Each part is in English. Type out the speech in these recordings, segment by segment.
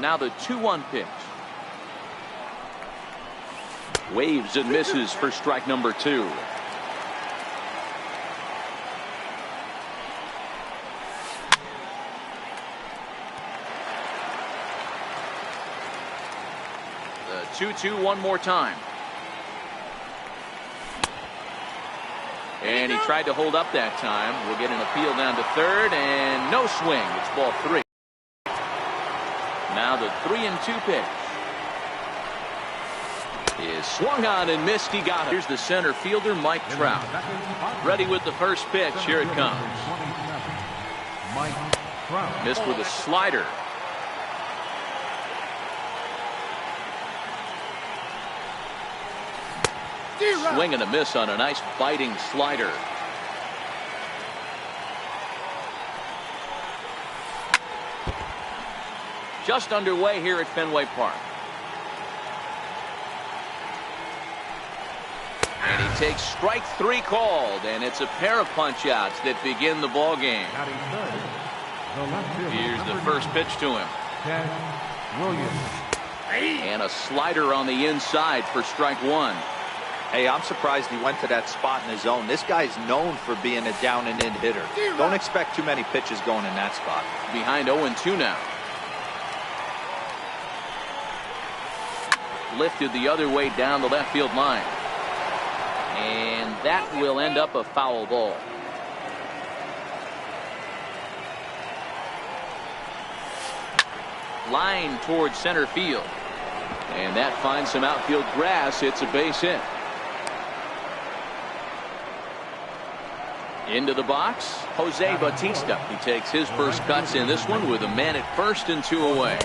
Now the 2-1 pitch. Waves and misses for strike number 2. The 2-2 one more time. And he tried to hold up that time. We'll get an appeal down to third, and no swing. It's ball 3. Now the 3-2 pitch is swung on and missed. He got it. Here's the center fielder, Mike Trout. Ready with the first pitch. Here it comes. Missed with a slider. Swing and a miss on a nice biting slider. Just underway here at Fenway Park. And he takes strike 3 called, and it's a pair of punch-outs that begin the ball game. Here's the first pitch to him. And a slider on the inside for strike 1. Hey, I'm surprised he went to that spot in his zone. This guy's known for being a down and in hitter. Don't expect too many pitches going in that spot. Behind 0-2 now. Lifted the other way down the left field line. And that will end up a foul ball. Line towards center field. And that finds some outfield grass. It's a base hit. Into the box, Jose Bautista. He takes his first cuts in this one with a man at first and 2 away.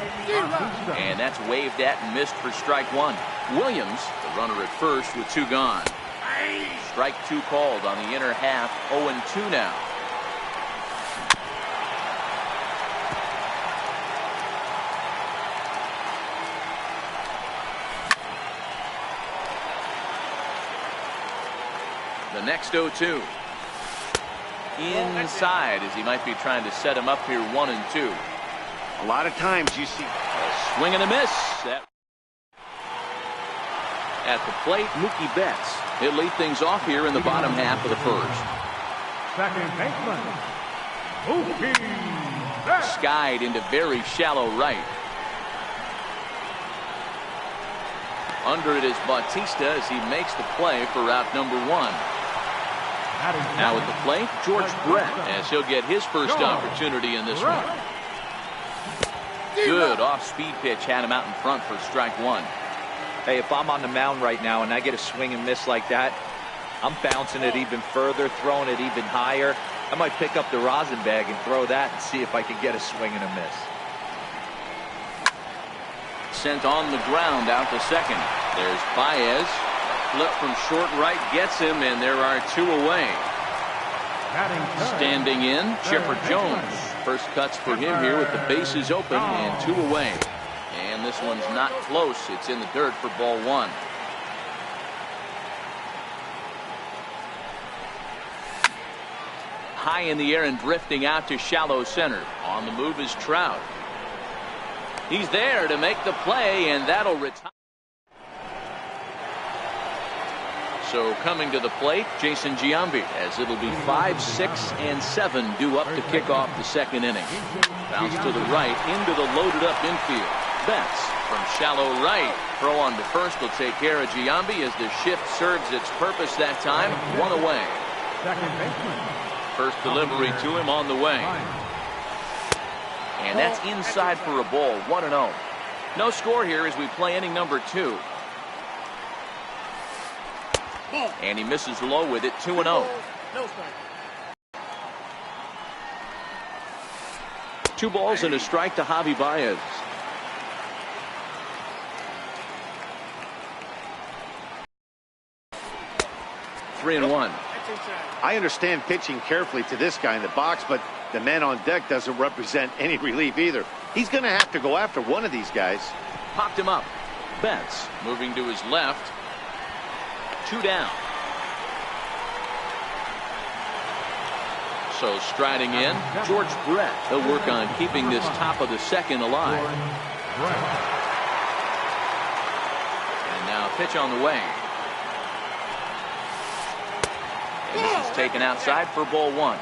And that's waved at and missed for strike 1. Williams, the runner at first with 2 gone. Strike 2 called on the inner half. 0-2 now. The next 0-2. Inside as he might be trying to set him up here 1-2. A lot of times you see a swing and a miss. At the plate, Mookie Betts. He'll lead things off here in the bottom half of the first. Second baseman, Mookie Betts. Skied into very shallow right. Under it is Bautista as he makes the play for out number 1. Now at the plate, George Brett, as he'll get his first opportunity in this one. Good off-speed pitch had him out in front for strike 1. Hey, if I'm on the mound right now and I get a swing and miss like that, I'm bouncing it even further, throwing it even higher. I might pick up the rosin bag and throw that and see if I can get a swing and a miss. Sent on the ground out to second. There's Baez. Flip from short right gets him, and there are 2 away. Standing in, Chipper Jones. First cuts for him here with the bases open and 2 away. And this one's not close. It's in the dirt for ball 1. High in the air and drifting out to shallow center. On the move is Trout. He's there to make the play, and that'll retire. So coming to the plate, Jason Giambi, as it'll be 5, 6, and 7 due up to kick off the second inning. Bounce to the right into the loaded up infield. Betts from shallow right. Throw on to first will take care of Giambi as the shift serves its purpose that time. 1 away. First delivery to him on the way. And that's inside for a ball. 1-0. No score here as we play inning number 2. And he misses low with it. 2-0. 2 balls and a strike to Javi Baez. Three and 1. I understand pitching carefully to this guy in the box, but the man on deck doesn't represent any relief either. He's going to have to go after one of these guys. Popped him up. Betts moving to his left. 2 down. So striding in, George Brett. He'll work on keeping this top of the second alive. Right. And now pitch on the way. And this is taken outside for ball one.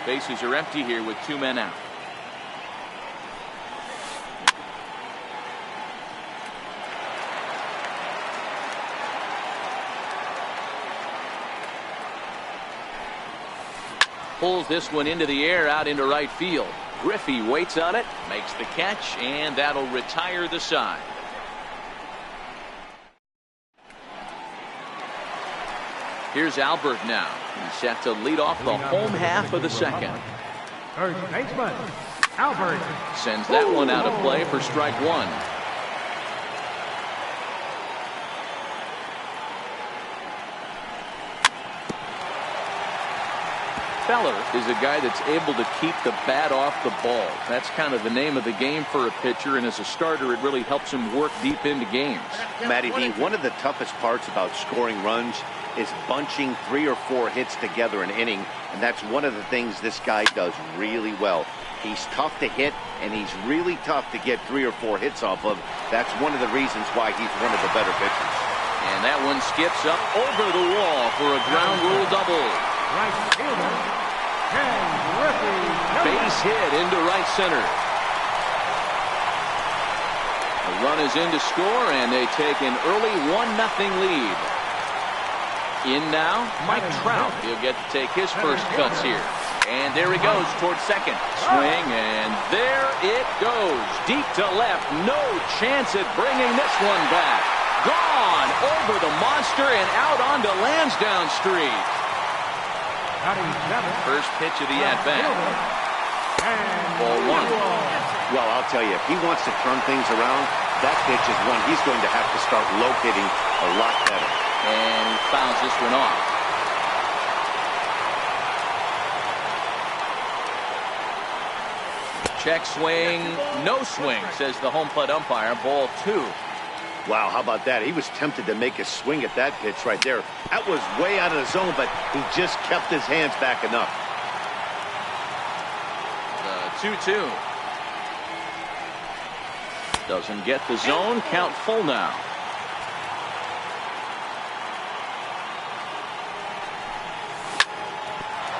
Bases are empty here with 2 men out. Pulls this one into the air out into right field. Griffey waits on it, makes the catch, and that'll retire the side. Here's Albert now. He's set to lead off the home half of the second. First baseman, Albert. Sends that one out of play for strike one. Feller is a guy that's able to keep the bat off the ball. That's kind of the name of the game for a pitcher, and as a starter it really helps him work deep into games. Matty D, one of the toughest parts about scoring runs is bunching 3 or 4 hits together an inning, and that's one of the things this guy does really well. He's tough to hit, and he's really tough to get 3 or 4 hits off of. That's one of the reasons why he's one of the better pitchers. And that one skips up over the wall for a ground rule double. Right fielder, Ken Griffey. Base hit into right center. The run is in to score, and they take an early 1-0 lead. In now, Mike Trout. He'll get to take his first cuts here. And there he goes towards second. Swing, and there it goes. Deep to left. No chance at bringing this one back. Gone over the monster and out onto Lansdowne Street. First pitch of the at-bat. Ball one. Well, I'll tell you, if he wants to turn things around, that pitch is one he's going to have to start locating a lot better. And he fouls this one off. Check swing, no swing, says the home plate umpire. Ball two. Wow, how about that? He was tempted to make a swing at that pitch right there. That was way out of the zone, but he just kept his hands back enough. The 2-2. Doesn't get the zone. Count full now.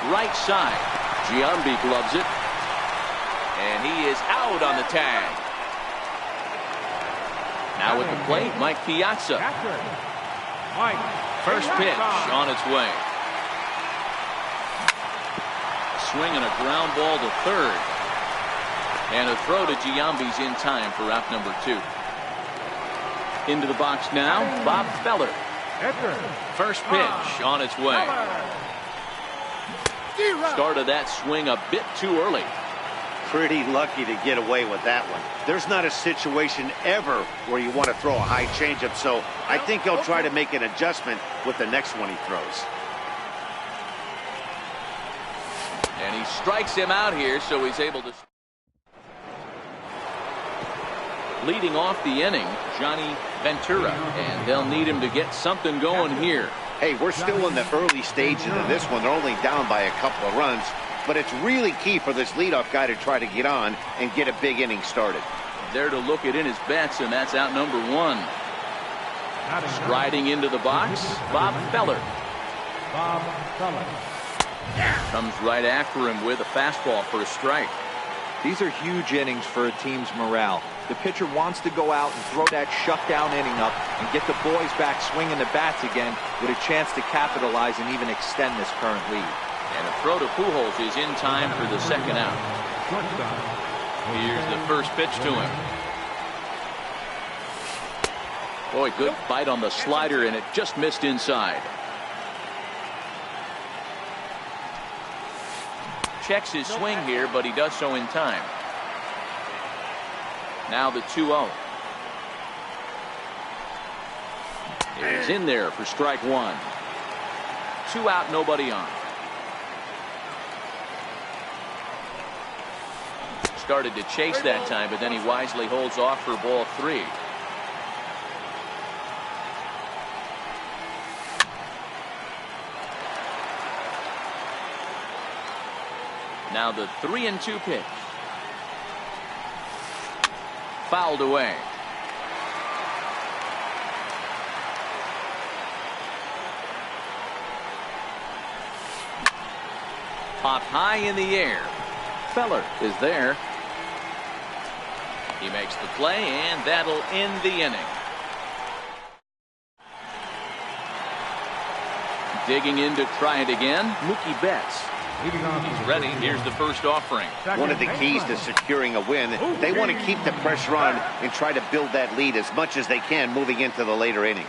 Right side. Giambi gloves it. And he is out on the tag. Now at the plate, Mike Piazza. First pitch on its way. Swing and a ground ball to third. And a throw to Giambi's in time for out number 2. Into the box now, Bob Feller. First pitch on its way. Started that swing a bit too early. Pretty lucky to get away with that one. There's not a situation ever where you want to throw a high changeup, so I think he'll try to make an adjustment with the next one he throws. And he strikes him out here, so he's able to. Leading off the inning, Johnny Ventura, and they'll need him to get something going here. Hey, we're still in the early stages of this one. They're only down by a couple of runs. But it's really key for this leadoff guy to try to get on and get a big inning started. There to look it in his bets, and that's out number 1. Striding into the box, Bob Feller. Comes right after him with a fastball for a strike. These are huge innings for a team's morale. The pitcher wants to go out and throw that shutdown inning up and get the boys back swinging the bats again with a chance to capitalize and even extend this current lead. And a throw to Pujols is in time for the second out. Here's the first pitch to him. Boy, good bite on the slider, and it just missed inside. Checks his swing here, but he does so in time. Now the 2-0. He's in there for strike 1. 2 out, nobody on. Started to chase that time, but then he wisely holds off for ball 3. Now the 3-2 pitch. fouled away. Popped high in the air. Feller is there. He makes the play, and that'll end the inning. Digging in to try it again, Mookie Betts. He's ready. Here's the first offering. One of the keys to securing a win, they want to keep the pressure on and try to build that lead as much as they can moving into the later innings.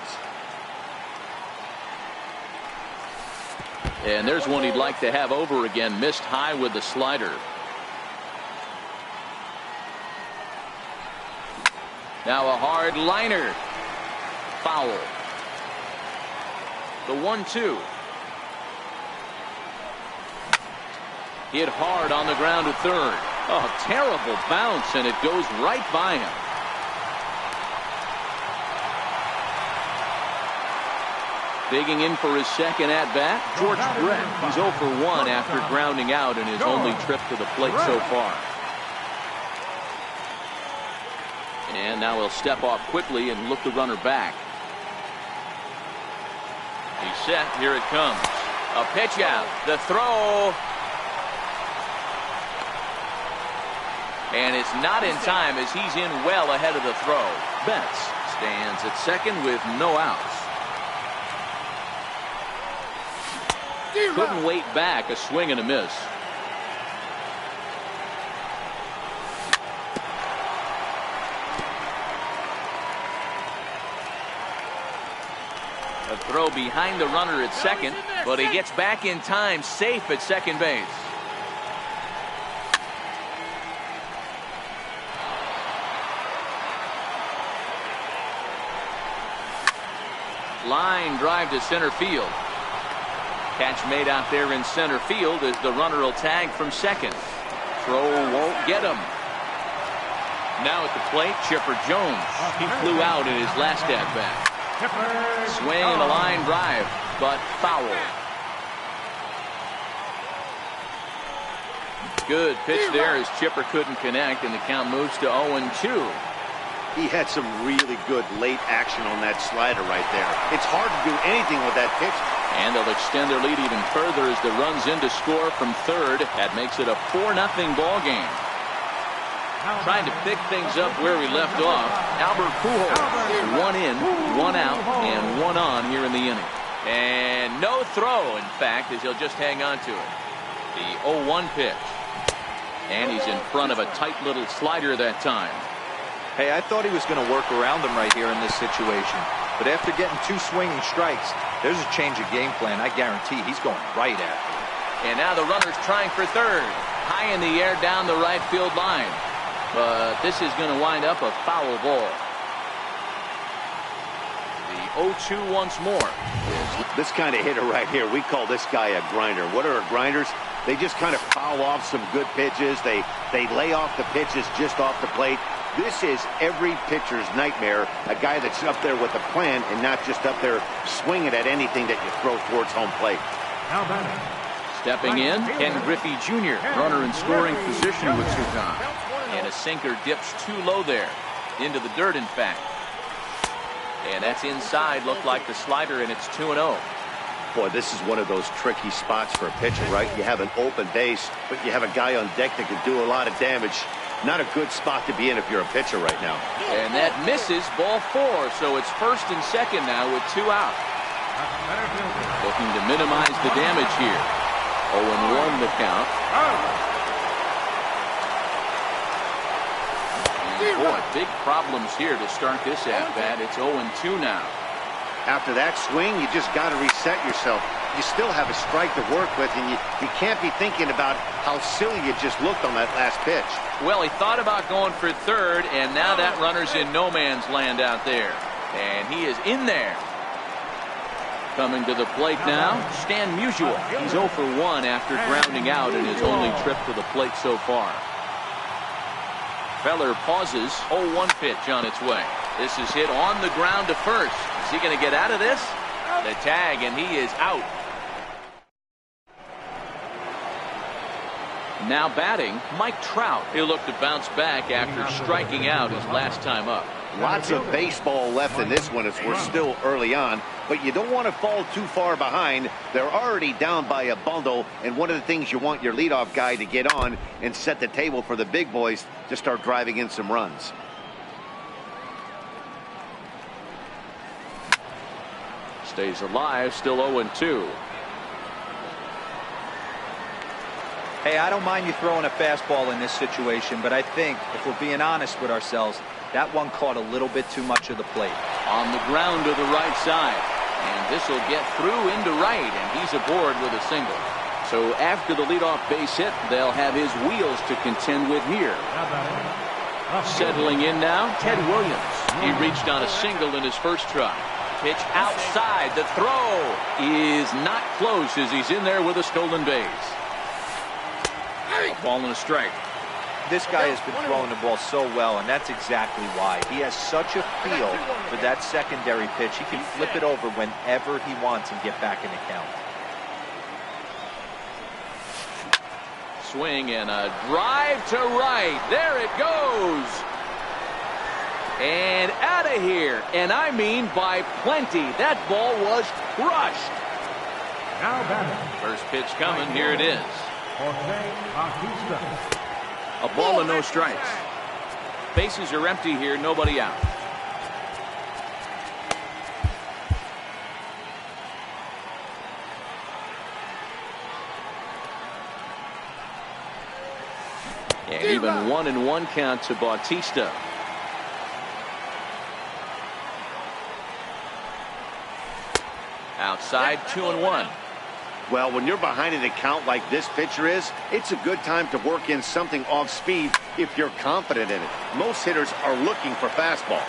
And there's one he'd like to have over again. Missed high with the slider. Now a hard liner. Foul. The 1-2. Hit hard on the ground to third. Oh, terrible bounce, and it goes right by him. Digging in for his second at-bat, George Brett. He's 0 for 1 after grounding out in his only trip to the plate so far. And now he'll step off quickly and look the runner back. He's set. Here it comes. A pitch out. The throw. And it's not in time as he's in well ahead of the throw. Betts stands at second with no outs. Couldn't wait back. A swing and a miss. A throw behind the runner at second, but he gets back in time, safe at second base. Line drive to center field. Catch made out there in center field as the runner will tag from second. Throw won't get him. Now at the plate, Chipper Jones. He flew out in his last at-bat. Swing and a line drive, but foul. Good pitch there as Chipper couldn't connect, and the count moves to 0-2. He had some really good late action on that slider right there. It's hard to do anything with that pitch. And they'll extend their lead even further as the runs in to score from third. That makes it a 4-0 ball game. Trying to pick things up where we left off. Albert Pujols, 1 in, 1 out, and 1 on here in the inning. And no throw, in fact, as he'll just hang on to it. The 0-1 pitch. And he's in front of a tight little slider that time. Hey, I thought he was going to work around him right here in this situation. But after getting 2 swinging strikes, there's a change of game plan. I guarantee he's going right after it. And now the runner's trying for third. High in the air down the right field line. But this is going to wind up a foul ball. The 0-2 once more. This kind of hitter right here, we call this guy a grinder. What are grinders? They just kind of foul off some good pitches. They lay off the pitches just off the plate. This is every pitcher's nightmare, a guy that's up there with a plan and not just up there swinging at anything that you throw towards home plate. Stepping in, Ken Griffey Jr., runner in scoring position with 2 times. And a sinker dips too low there, into the dirt in fact. And that's inside, looked like the slider, and it's 2-0. Boy, this is one of those tricky spots for a pitcher, right? You have an open base, but you have a guy on deck that can do a lot of damage. Not a good spot to be in if you're a pitcher right now. And that misses, ball 4, so it's first and second now with 2 out. Looking to minimize the damage here. 0-1 the count. And boy, big problems here to start this at-bat. It's 0-2 now. After that swing, you just got to reset yourself. You still have a strike to work with, and you can't be thinking about how silly you just looked on that last pitch. Well, he thought about going for third, and now that runner's in no man's land out there. And he is in there. Coming to the plate now, Stan Musial. He's 0 for 1 after grounding out in his only trip to the plate so far. Feller pauses, 0-1 pitch on its way. This is hit on the ground to first. Is he going to get out of this? The tag, and he is out. Now batting, Mike Trout. He'll look to bounce back after striking out his last time up. Lots of baseball left in this one as we're still early on, but you don't want to fall too far behind. They're already down by a bundle, and one of the things you want your leadoff guy to get on and set the table for the big boys to start driving in some runs. Stays alive, still 0-2. Hey, I don't mind you throwing a fastball in this situation, but I think if we're being honest with ourselves, that one caught a little bit too much of the plate. On the ground to the right side, and this will get through into right, and he's aboard with a single. So after the leadoff base hit, they'll have his wheels to contend with here. Settling in now, Ted Williams. He reached on a single in his first try. Pitch outside. The throw is not close as he's in there with a stolen base. A ball and a strike. This guy has been throwing the ball so well, and that's exactly why. He has such a feel for that secondary pitch. He can flip it over whenever he wants and get back in the count. Swing and a drive to right. There it goes. And out of here. And I mean by plenty. That ball was crushed. Now batting. First pitch coming. Here it is. A ball and no strikes. Bases are empty here. Nobody out. And even 1-1 count to Bautista. Outside, 2-1. Well, when you're behind in a count like this pitcher is, it's a good time to work in something off speed if you're confident in it. Most hitters are looking for fastball.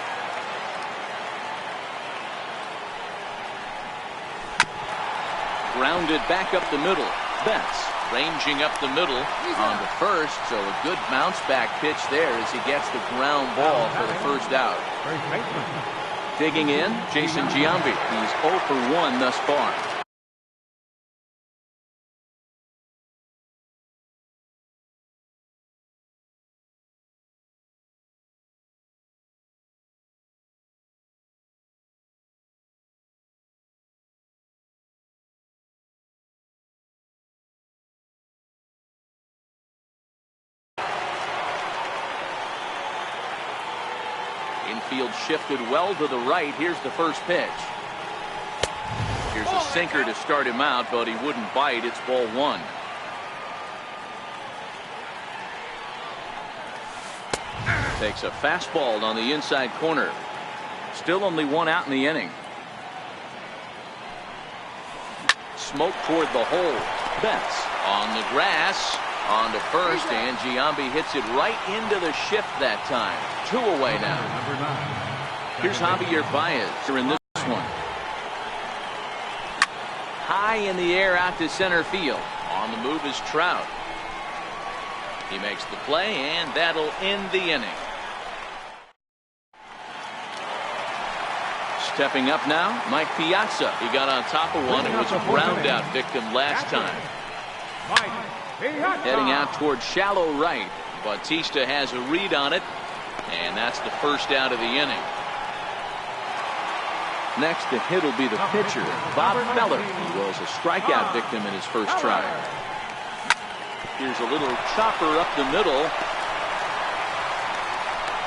Grounded back up the middle. Betts ranging up the middle on the first, so a good bounce back pitch there as he gets the ground ball for the first out. Digging in, Jason Giambi. He's 0 for 1 thus far. Infield shifted well to the right. Here's the first pitch. Here's a sinker to start him out, but he wouldn't bite. It's ball 1. Takes a fastball on the inside corner. Still only 1 out in the inning. Smoke toward the hole. Betts on the grass. On to first, and Giambi hits it right into the shift that time. 2 away now. Here's Javier in this one. High in the air out to center field. On the move is Trout. He makes the play, and that'll end the inning. Stepping up now, Mike Piazza. He got on top of one. It was a ground out victim last time. Heading out toward shallow right. Bautista has a read on it, and that's the first out of the inning. Next to hit will be the pitcher, Bob Feller. He was a strikeout victim in his first try. Here's a little chopper up the middle.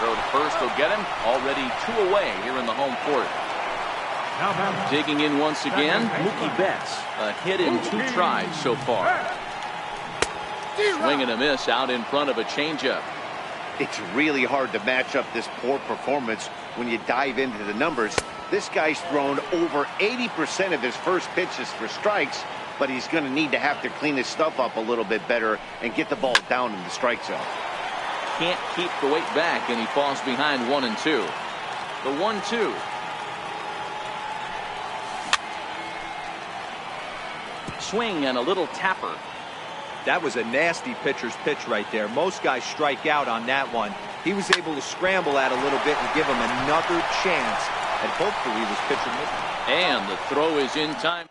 Throw to first will get him. Already 2 away here in the home court. Digging in once again, Mookie Betts. A hit in 2 tries so far. Swing and a miss out in front of a changeup. It's really hard to match up this poor performance when you dive into the numbers. This guy's thrown over 80% of his first pitches for strikes, but he's going to need to have to clean his stuff up a little bit better and get the ball down in the strike zone. Can't keep the weight back, and he falls behind 1 and 2. The 1-2. Swing and a little tapper. That was a nasty pitcher's pitch right there. Most guys strike out on that one. He was able to scramble out a little bit and give him another chance, and hopefully he was pitching with him. And the throw is in time.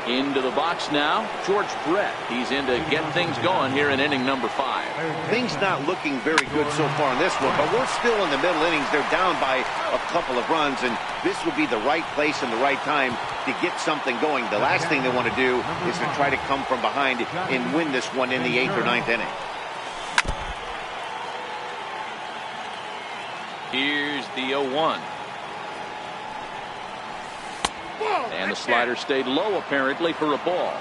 Into the box now, George Brett. He's in to get things going here in inning number 5. Things not looking very good so far in this one, but we're still in the middle innings. They're down by a couple of runs, and this would be the right place and the right time to get something going. The last thing they want to do is to try to come from behind and win this one in the 8th or 9th inning. Here's the 0-1. And the slider stayed low apparently for a ball.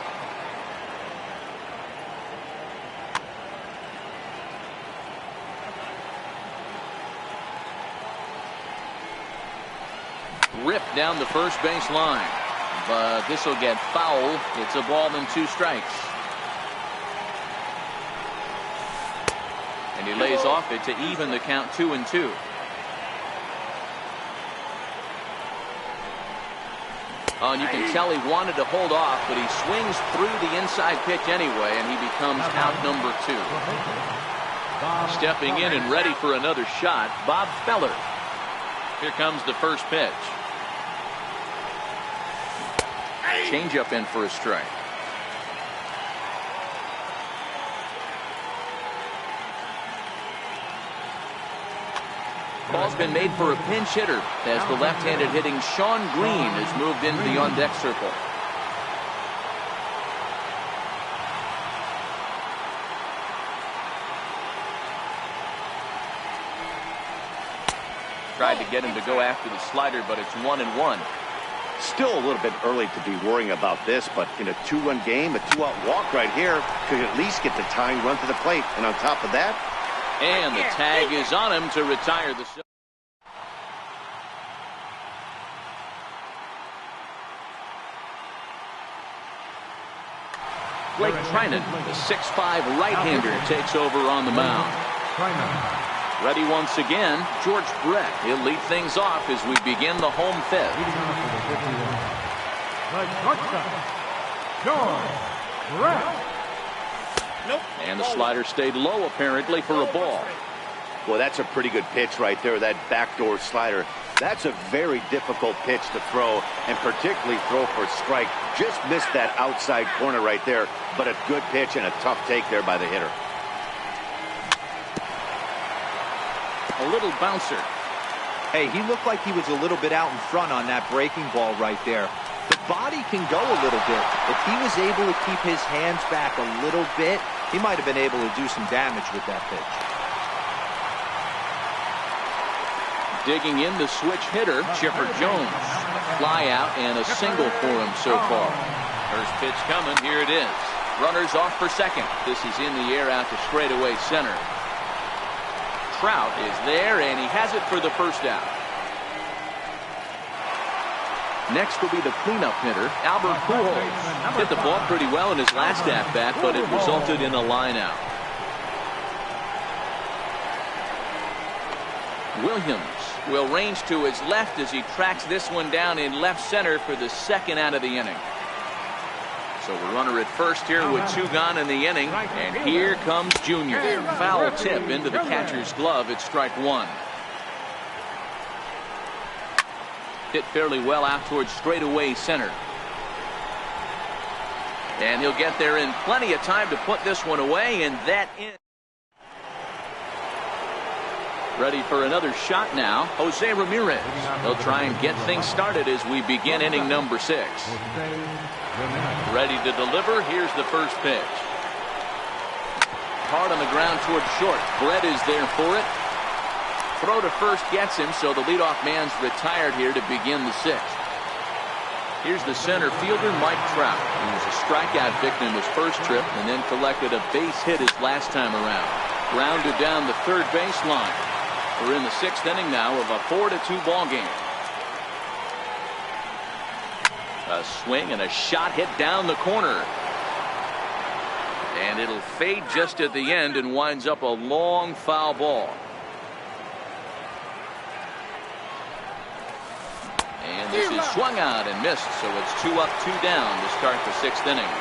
Ripped down the first base line, but this will get foul. It's a ball and 2 strikes. And he lays off it to even the count 2-2. Oh, and you can tell he wanted to hold off, but he swings through the inside pitch anyway, and he becomes out number 2. Stepping in and ready for another shot, Bob Feller. Here comes the first pitch. Changeup in for a strike. Ball's been made for a pinch hitter as the left-handed hitting Sean Green has moved into the on-deck circle. Tried to get him to go after the slider, but it's 1-1. Still a little bit early to be worrying about this, but in a 2-run game, a 2-out walk right here could at least get the tying run to the plate. And on top of that, and the tag is on him to retire the. Blake Trinan, the 6'5" right-hander, takes over on the mound. Ready once again, George Brett. He'll lead things off as we begin the home 5th. George Brett. And the slider stayed low apparently for a ball. Well, that's a pretty good pitch right there, that backdoor slider. That's a very difficult pitch to throw, and particularly throw for a strike. Just missed that outside corner right there, but a good pitch and a tough take there by the hitter. A little bouncer. Hey, he looked like he was a little bit out in front on that breaking ball right there. The body can go a little bit. If he was able to keep his hands back a little bit, he might have been able to do some damage with that pitch. Digging in the switch hitter, Chipper Jones. Fly out and a single for him so far. First pitch coming. Here it is. Runners off for second. This is in the air out to straightaway center. Trout is there, and he has it for the first out. Next will be the cleanup hitter, Albert Pujols. Hit the ball pretty well in his last at-bat, but it resulted in a line out. Williams will range to his left as he tracks this one down in left center for the second out of the inning. So a runner at first here with 2 gone in the inning, and here comes Junior. Foul tip into the catcher's glove at strike 1. Hit fairly well out towards straightaway center. And he'll get there in plenty of time to put this one away, and that in. Ready for another shot now, Jose Ramirez. He'll try and get things started as we begin inning number 6. Ready to deliver. Here's the first pitch. Hard on the ground towards short. Brett is there for it. Throw to first gets him, so the leadoff man's retired here to begin the 6th. Here's the center fielder, Mike Trout. He was a strikeout victim his first trip and then collected a base hit his last time around. Grounded down the third baseline. We're in the 6th inning now of a 4-2 ball game. A swing and a shot hit down the corner. And it'll fade just at the end and winds up a long foul ball. And this is swung out and missed, so it's 2 up, 2 down to start the 6th inning.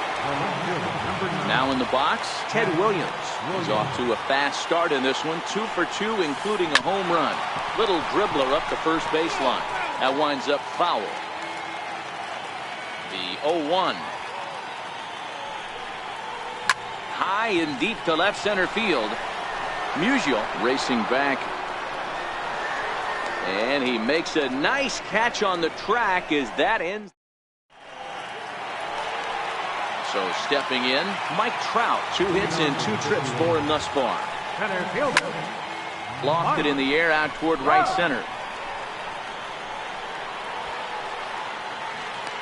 Now in the box, Ted Williams. He's off to a fast start in this one, 2 for 2, including a home run. Little dribbler up the first baseline. That winds up foul. The 0-1. high and deep to left center field. Musial racing back. And he makes a nice catch on the track as that ends. So stepping in, Mike Trout. 2 hits and 2 trips for him thus far. Center fielder. Lofted in the air out toward right center.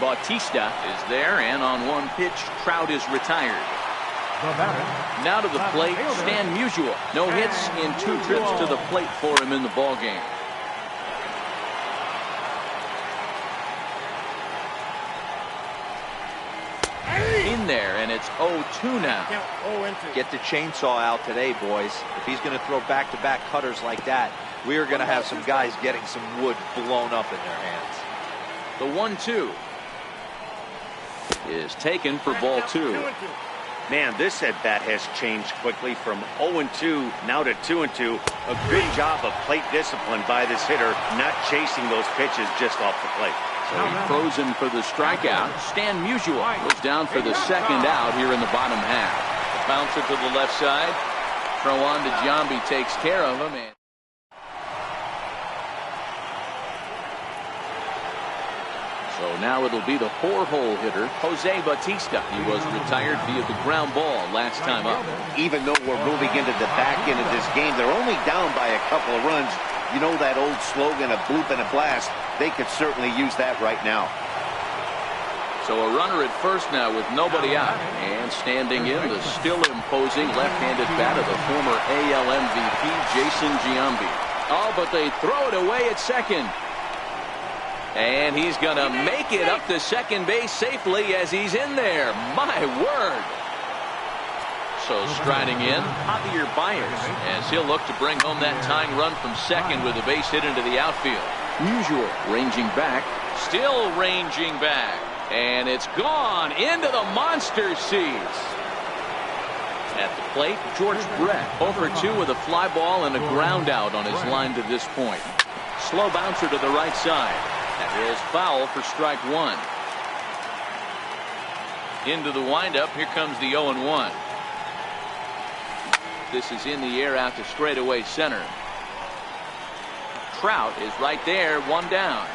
Bautista is there, and on 1 pitch, Trout is retired. The batter. Now to the plate, Stan Musial. No hits in 2 trips to the plate for him in the ballgame. In there, and it's 0-2 now. Get the chainsaw out today, boys. If he's going to throw back-to-back cutters like that, we are going to have some guys getting some wood blown up in their hands. The 1-2 is taken for ball 2. Man, this at-bat has changed quickly from 0-2 now to 2-2. A good job of plate discipline by this hitter, not chasing those pitches just off the plate. So he frozen for the strikeout. Stan Musial was down for the 2nd out here in the bottom half. The bouncer to the left side. Throw on to Giambi, takes care of him. And so now it'll be the 4-hole hitter, Jose Bautista. He was retired via the ground ball last time up. Even though we're moving into the back end of this game, they're only down by a couple of runs. You know that old slogan, a bloop and a blast. They could certainly use that right now. So a runner at first now with nobody out. And standing in, the still imposing left-handed bat of the former AL MVP, Jason Giambi. Oh, but they throw it away at second. And he's going to make it up to second base safely as he's in there. My word. So striding in, Javier as he'll look to bring home that tying run from second with a base hit into the outfield. Musial ranging back, still ranging back, and it's gone into the monster seats. At the plate, George Brett, 0-for-2 with a fly ball and a ground out on his line to this point. Slow bouncer to the right side. That is foul for strike 1. Into the windup, here comes the 0-1. This is in the air out to straightaway center. Trout is right there, 1 down.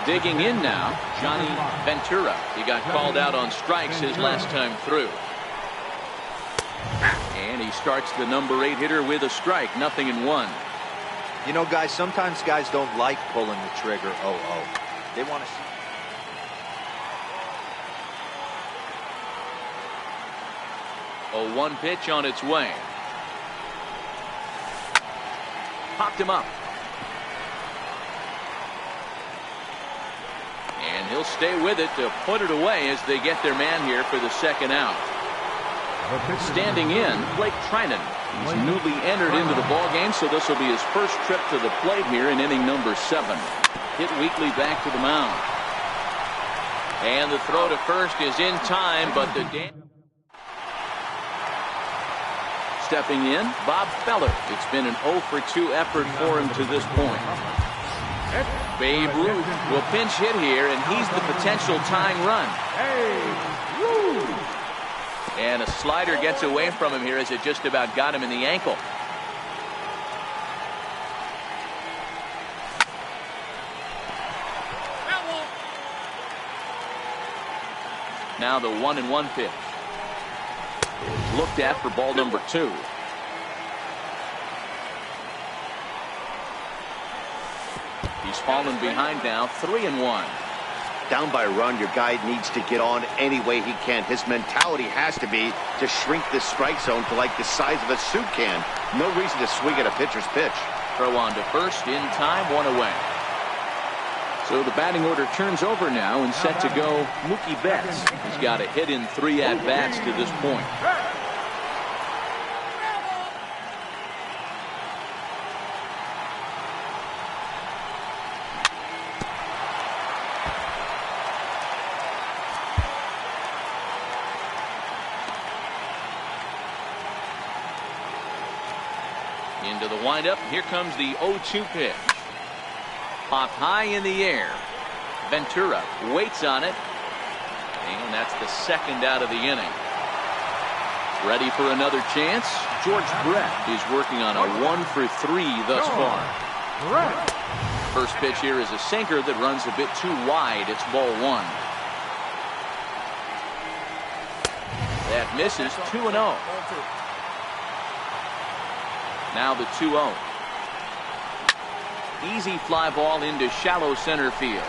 Digging in now, Johnny Ventura. He got called out on strikes his last time through. And he starts the number 8 hitter with a strike, 0-1. You know, guys, sometimes guys don't like pulling the trigger 0-0. They want to see. A 1 pitch on its way. Popped him up. And he'll stay with it to put it away as they get their man here for the 2nd out. Standing in, Blake Trinan. He's newly entered into the ballgame, so this will be his first trip to the plate here in inning number 7. Hit weakly back to the mound. And the throw to first is in time, but the stepping in, Bob Feller. It's been an 0-for-2 effort for him to this point. Babe Ruth will pinch hit here, and he's the potential tying run. And a slider gets away from him here as it just about got him in the ankle. Now the 1-1 pitch. Looked at for ball number 2. He's fallen behind now, 3-1. Down by a run, your guy needs to get on any way he can. His mentality has to be to shrink this strike zone to like the size of a soup can. No reason to swing at a pitcher's pitch. Throw on to first, in time, 1 away. So the batting order turns over now and set to go Mookie Betts. He's got a hit in 3 at-bats to this point. Into the windup. Here comes the 0-2 pitch. Popped high in the air. Ventura waits on it. And that's the 2nd out of the inning. Ready for another chance. George Brett is working on a 1-for-3 thus far. First pitch here is a sinker that runs a bit too wide. It's ball 1. That misses. 2-0. Now the 2-0. Easy fly ball into shallow center field.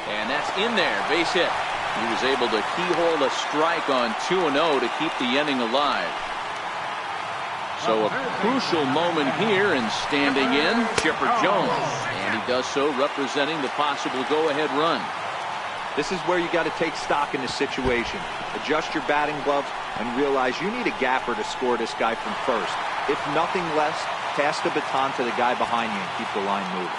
And that's in there. Base hit. He was able to keyhole a strike on 2-0 to keep the inning alive. So a crucial moment here, and standing in, Chipper Jones. And he does so representing the possible go-ahead run. This is where you got to take stock in the situation. Adjust your batting gloves and realize you need a gapper to score this guy from first. If nothing less, pass the baton to the guy behind you and keep the line moving.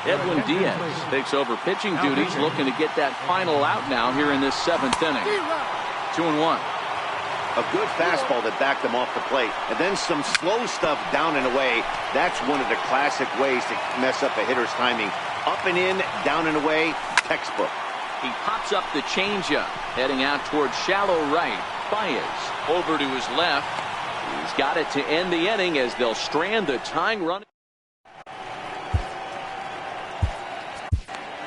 Edwin Diaz takes over pitching duties, looking to get that final out now here in this 7th inning. 2-1. A good fastball that backed him off the plate, and then some slow stuff down and away. That's one of the classic ways to mess up a hitter's timing. Up and in, down and away, textbook. He pops up the changeup, heading out towards shallow right. Baez over to his left. He's got it to end the inning as they'll strand the tying run.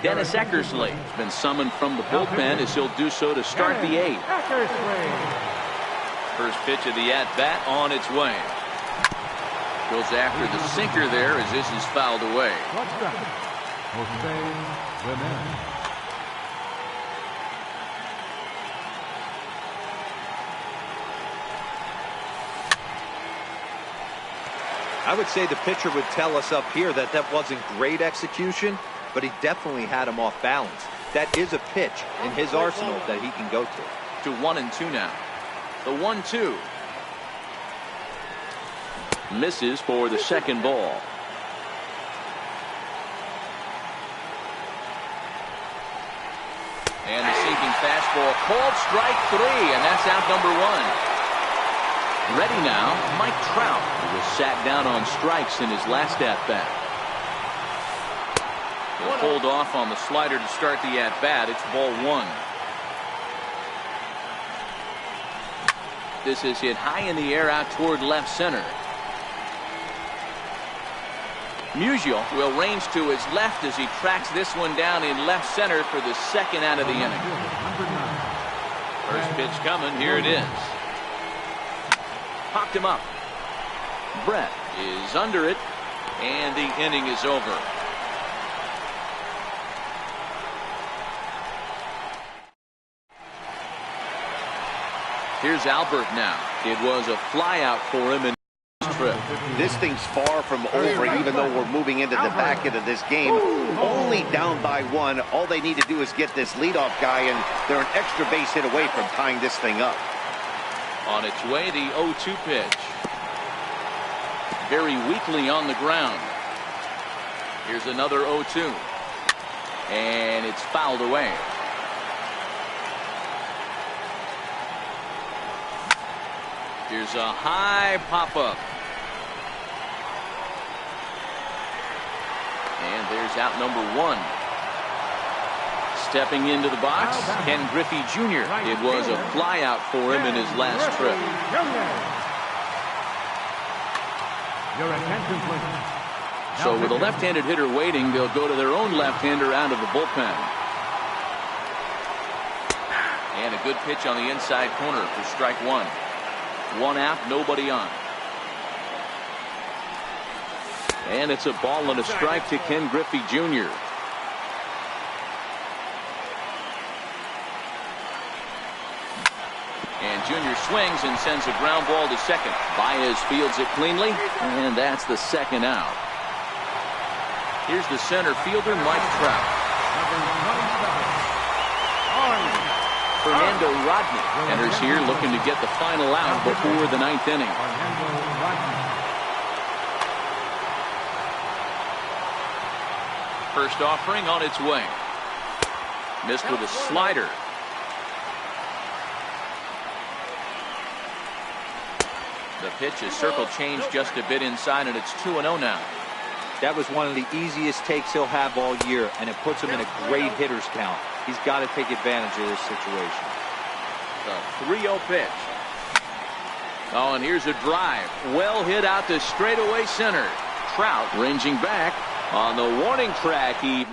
Dennis Eckersley has been summoned from the bullpen as he'll do so to start the 8th. First pitch of the at-bat on its way. Goes after the sinker there as this is fouled away. I would say the pitcher would tell us up here that that wasn't great execution, but he definitely had him off balance. That is a pitch in his arsenal that he can go to. To 1-2 now. The 1-2. Misses for the second ball. And the sinking fastball called strike 3, and that's out number 1. Ready now, Mike Trout, who was sat down on strikes in his last at-bat. He'll hold off on the slider to start the at-bat. It's ball 1. This is hit high in the air out toward left center. Musial will range to his left as he tracks this one down in left center for the second out of the inning. First pitch coming. Here it is. Popped him up. Brett is under it, and the inning is over. Here's Albert now. It was a flyout for him in his trip. This thing's far from over, even though we're moving into the back end of this game. Only down by 1. All they need to do is get this leadoff guy, and they're an extra base hit away from tying this thing up. On its way, the 0-2 pitch. Very weakly on the ground. Here's another 0-2. And it's fouled away. Here's a high pop-up. And there's out number 1. Stepping into the box, Ken Griffey Jr. It was a flyout for him in his last trip. So with a left-handed hitter waiting, they'll go to their own left-hander out of the bullpen. And a good pitch on the inside corner for strike 1. 1 out, nobody on. And it's a ball and a strike to Ken Griffey Jr. And Jr. swings and sends a ground ball to second. Baez fields it cleanly, and that's the second out. Here's the center fielder, Mike Trout. Fernando Rodney enters here looking to get the final out before the 9th inning. First offering on its way. Missed with a slider. The pitch is circle changed just a bit inside, and it's 2-0 now. That was one of the easiest takes he'll have all year, and it puts him in a great hitter's count. He's got to take advantage of this situation. The 3-0 pitch. Oh, and here's a drive. Well hit out to straightaway center. Trout ranging back on the warning track. Here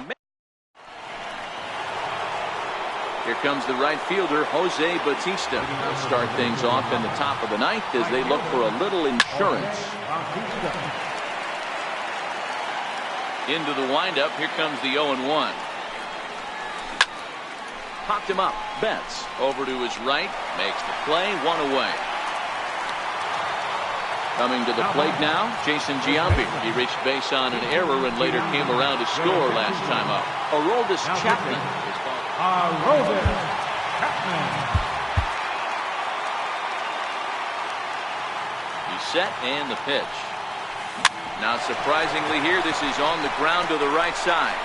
comes the right fielder, Jose Bautista. Will start things off in the top of the ninth as they look for a little insurance. Into the windup. Here comes the 0-1. Popped him up. Betts over to his right. Makes the play. One away. Coming to the plate now, Jason Giambi. He reached base on an error and later came around to score last time up. Aroldis Chapman. Aroldis Chapman. He's set and the pitch. Now surprisingly here, this is on the ground to the right side.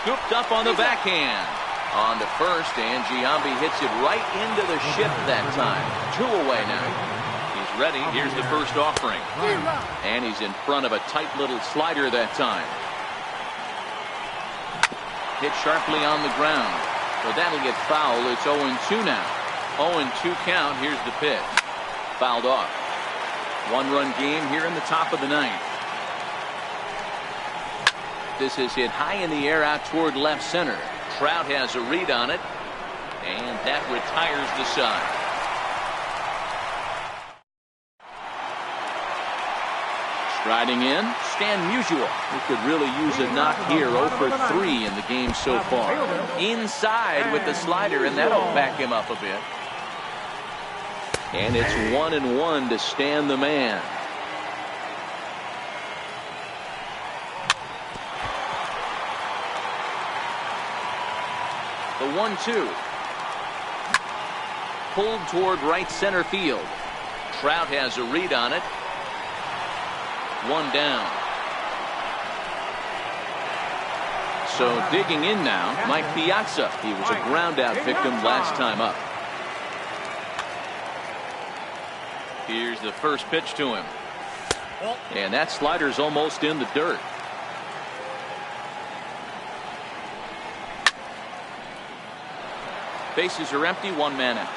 Scooped up on the backhand. On to first, and Giambi hits it right into the shift that time. 2 away now. Ready. Here's the first offering. And he's in front of a tight little slider that time. Hit sharply on the ground. So that'll get foul. It's 0-2 now. 0-2 count. Here's the pitch. Fouled off. 1-run game here in the top of the ninth. This is hit high in the air out toward left center. Trout has a read on it. And that retires the side. Riding in, Stan Musial, who could really use a knock here. 0 for 3 in the game so far. Inside with the slider, and that'll back him up a bit. And it's 1-1 to Stan the man. The 1-2. Pulled toward right center field. Trout has a read on it. 1 down. So digging in now, Mike Piazza. He was a ground out victim last time up. Here's the first pitch to him. And that slider's almost in the dirt. Bases are empty, 1 man out.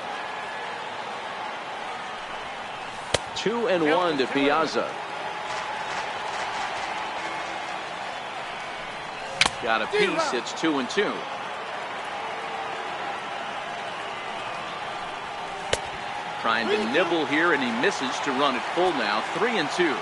2-1 to Piazza. Got a piece. It's 2-2. Trying to nibble here, and he misses to run it full now. 3-2.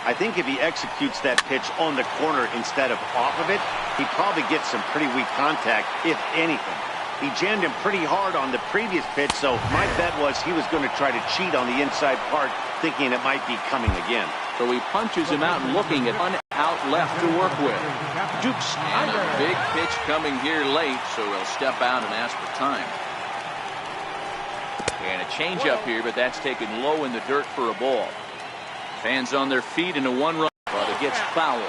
I think if he executes that pitch on the corner instead of off of it, he probably gets some pretty weak contact, if anything. He jammed him pretty hard on the previous pitch, so my bet was he was going to try to cheat on the inside part, thinking it might be coming again. So he punches him out, looking at one out left to work with. Dukes, and a big pitch coming here late, so he'll step out and ask for time. And a changeup here, but that's taken low in the dirt for a ball. Fans on their feet in a 1-run, but it gets foul.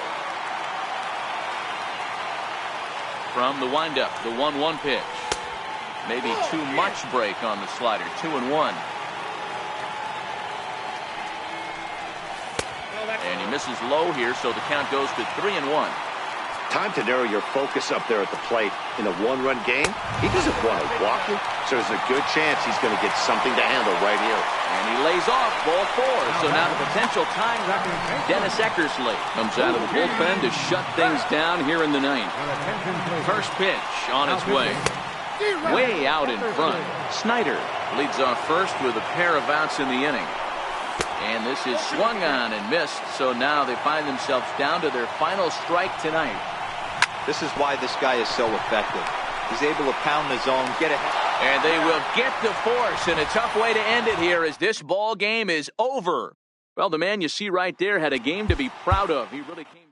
From the windup, the 1-1 pitch. Maybe too much break on the slider. 2-1. And he misses low here, so the count goes to 3-1. Time to narrow your focus up there at the plate. In a 1-run game, he doesn't want to walk it, so there's a good chance he's going to get something to handle right here. And he lays off ball 4. So now the potential time. Dennis Eckersley comes out of the bullpen to shut things down here in the ninth. First pitch on its way. Way out in front. Snyder leads off first with a pair of outs in the inning. And this is swung on and missed, so now they find themselves down to their final strike tonight. This is why this guy is so effective. He's able to pound the zone, get ahead. And they will get to force, and a tough way to end it here as this ball game is over. Well, the man you see right there had a game to be proud of. He really came